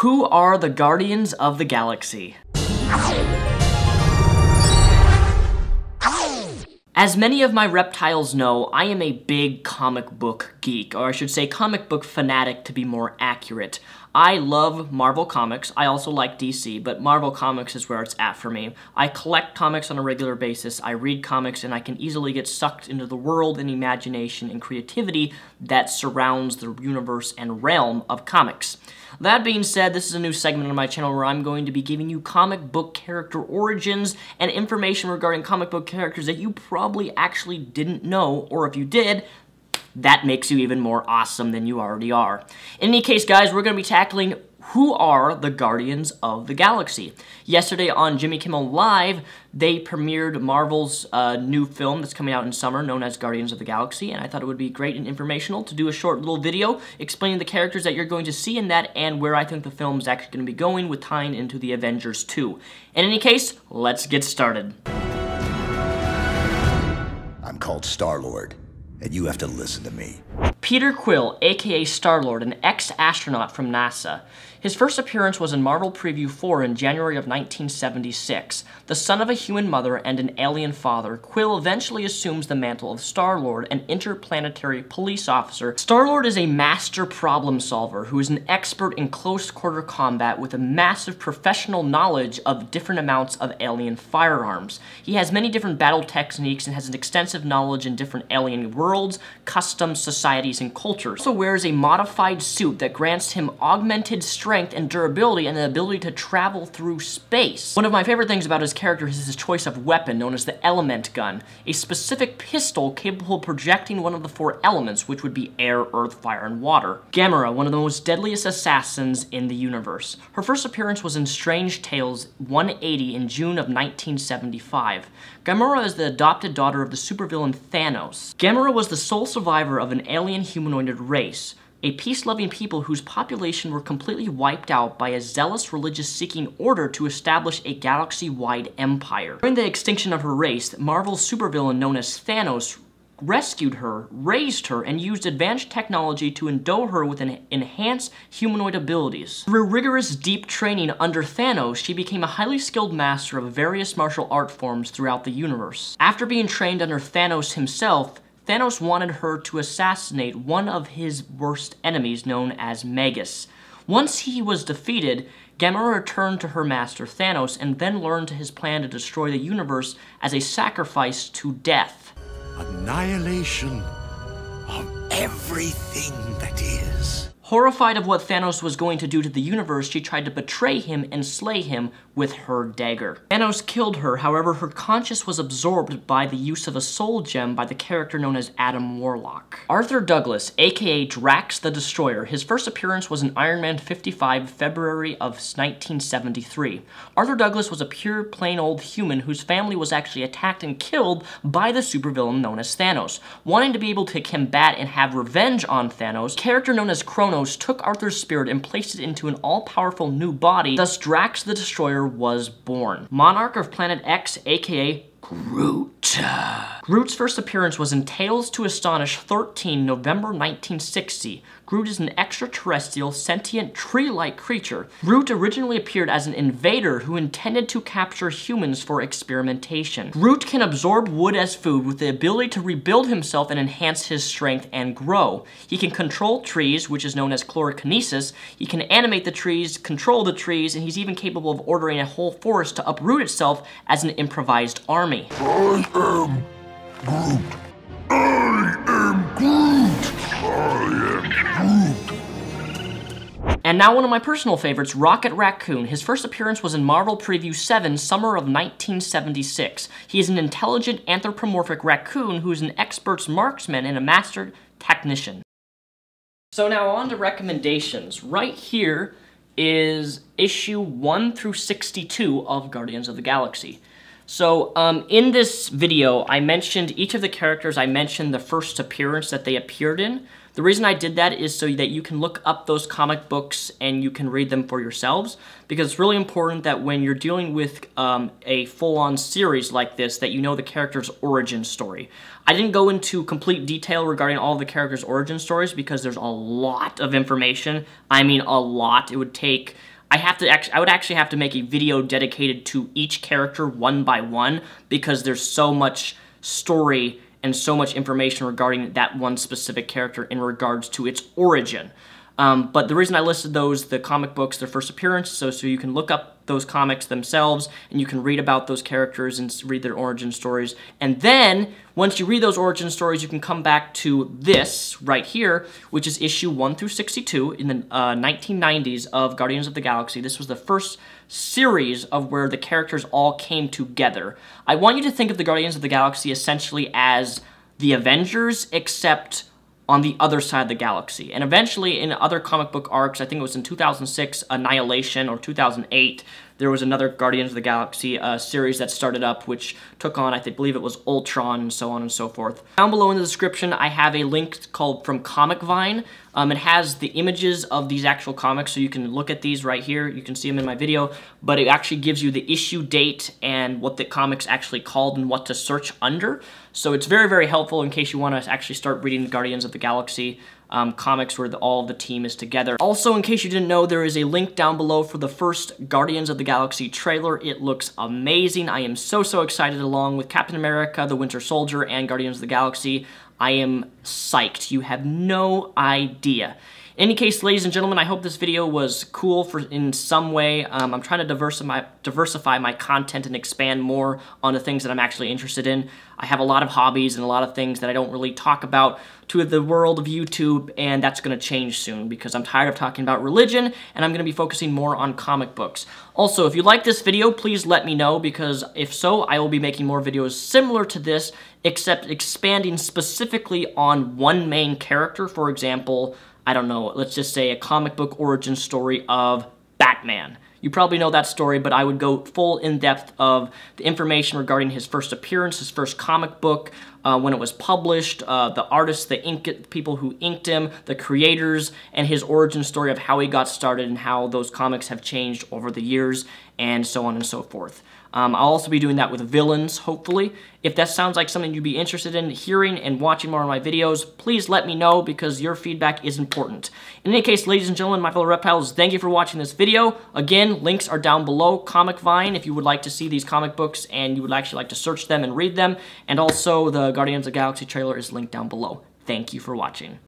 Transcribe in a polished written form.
Who are the Guardians of the Galaxy? As many of my reptiles know, I am a big comic book geek, or I should say comic book fanatic to be more accurate. I love Marvel Comics. I also like DC, but Marvel Comics is where it's at for me. I collect comics on a regular basis, I read comics, and I can easily get sucked into the world and imagination and creativity that surrounds the universe and realm of comics. That being said, this is a new segment on my channel where I'm going to be giving you comic book character origins and information regarding comic book characters that you probably actually didn't know, or if you did, that makes you even more awesome than you already are. In any case, guys, we're going to be tackling who are the Guardians of the Galaxy. Yesterday on Jimmy Kimmel Live, they premiered Marvel's new film that's coming out in summer known as Guardians of the Galaxy, and I thought it would be great and informational to do a short little video explaining the characters that you're going to see in that and where I think the film is actually going to be going with tying into the Avengers 2. In any case, let's get started. I'm called Star-Lord, and you have to listen to me. Peter Quill, aka Star-Lord, an ex-astronaut from NASA. His first appearance was in Marvel Preview 4 in January of 1976. The son of a human mother and an alien father, Quill eventually assumes the mantle of Star-Lord, an interplanetary police officer. Star-Lord is a master problem solver who is an expert in close-quarter combat with a massive professional knowledge of different amounts of alien firearms. He has many different battle techniques and has an extensive knowledge in different alien worlds, customs, societies, and cultures. He also wears a modified suit that grants him augmented strength and durability and the ability to travel through space. One of my favorite things about his character is his choice of weapon, known as the Element Gun, a specific pistol capable of projecting one of the four elements, which would be air, earth, fire, and water. Gamora, one of the most deadliest assassins in the universe. Her first appearance was in Strange Tales 180 in June of 1975. Gamora is the adopted daughter of the supervillain Thanos. Gamora was the sole survivor of an alien humanoid race, a peace-loving people whose population were completely wiped out by a zealous religious-seeking order to establish a galaxy-wide empire. During the extinction of her race, Marvel's supervillain known as Thanos rescued her, raised her, and used advanced technology to endow her with enhanced humanoid abilities. Through rigorous, deep training under Thanos, she became a highly skilled master of various martial art forms throughout the universe. After being trained under Thanos himself, Thanos wanted her to assassinate one of his worst enemies known as Magus. Once he was defeated, Gamora returned to her master Thanos and then learned his plan to destroy the universe as a sacrifice to death. Annihilation of everything that is. Horrified of what Thanos was going to do to the universe, she tried to betray him and slay him with her dagger. Thanos killed her, however, her conscience was absorbed by the use of a soul gem by the character known as Adam Warlock. Arthur Douglas, aka Drax the Destroyer, his first appearance was in Iron Man 55, February of 1973. Arthur Douglas was a pure, plain old human whose family was actually attacked and killed by the supervillain known as Thanos. Wanting to be able to combat and have revenge on Thanos, a character known as Kronos took Arthur's spirit and placed it into an all-powerful new body, thus Drax the Destroyer was born. Monarch of Planet X, aka Groot. Groot's first appearance was in Tales to Astonish 13, November 1960. Groot is an extraterrestrial, sentient, tree-like creature. Groot originally appeared as an invader who intended to capture humans for experimentation. Groot can absorb wood as food with the ability to rebuild himself and enhance his strength and grow. He can control trees, which is known as chlorokinesis. He can animate the trees, control the trees, and he's even capable of ordering a whole forest to uproot itself as an improvised army. I am Groot. I am Groot. I am Groot. And now one of my personal favorites, Rocket Raccoon. His first appearance was in Marvel Preview 7, summer of 1976. He is an intelligent anthropomorphic raccoon who is an expert marksman and a master technician. So now on to recommendations. Right here is issue 1 through 62 of Guardians of the Galaxy. So, in this video, I mentioned each of the characters. I mentioned the first appearance that they appeared in. The reason I did that is so that you can look up those comic books and you can read them for yourselves, because it's really important that when you're dealing with a full-on series like this, that you know the character's origin story. I didn't go into complete detail regarding all the characters' origin stories because there's a lot of information. I mean, a lot. It would take... I would actually have to make a video dedicated to each character one by one, because there's so much story and so much information regarding that one specific character in regards to its origin. But the reason I listed those, the comic books, their first appearance, so you can look up those comics themselves, and you can read about those characters and read their origin stories. And then, once you read those origin stories, you can come back to this right here, which is issue 1 through 62 in the 1990s of Guardians of the Galaxy. This was the first series of where the characters all came together. I want you to think of the Guardians of the Galaxy essentially as the Avengers, except on the other side of the galaxy. And eventually, in other comic book arcs, I think it was in 2006, Annihilation, or 2008, there was another Guardians of the Galaxy series that started up, which took on, I believe it was Ultron, and so on and so forth. Down below in the description, I have a link called from Comic Vine. It has the images of these actual comics, so you can look at these right here. You can see them in my video, but it actually gives you the issue date and what the comic's actually called and what to search under. So it's very, very helpful in case you want to actually start reading the Guardians of the Galaxy comics where all the team is together. Also, in case you didn't know, there is a link down below for the first Guardians of the Galaxy trailer. It looks amazing. I am so, so excited, along with Captain America, the Winter Soldier, and Guardians of the Galaxy. I am psyched. You have no idea. In any case, ladies and gentlemen, I hope this video was cool in some way. I'm trying to diversify my content and expand more on the things that I'm actually interested in. I have a lot of hobbies and a lot of things that I don't really talk about to the world of YouTube, and that's going to change soon because I'm tired of talking about religion, and I'm going to be focusing more on comic books. Also, if you like this video, please let me know, because if so, I will be making more videos similar to this, except expanding specifically on one main character. For example, I don't know, let's just say a comic book origin story of Batman. You probably know that story, but I would go full in-depth of the information regarding his first appearance, his first comic book, when it was published, the artists, the people who inked him, the creators, and his origin story of how he got started and how those comics have changed over the years, and so on and so forth. I'll also be doing that with villains, hopefully. If that sounds like something you'd be interested in hearing and watching more of my videos, please let me know, because your feedback is important. In any case, ladies and gentlemen, my fellow reptiles, thank you for watching this video. Again, links are down below. Comic Vine, if you would like to see these comic books and you would actually like to search them and read them. And also, the Guardians of the Galaxy trailer is linked down below. Thank you for watching.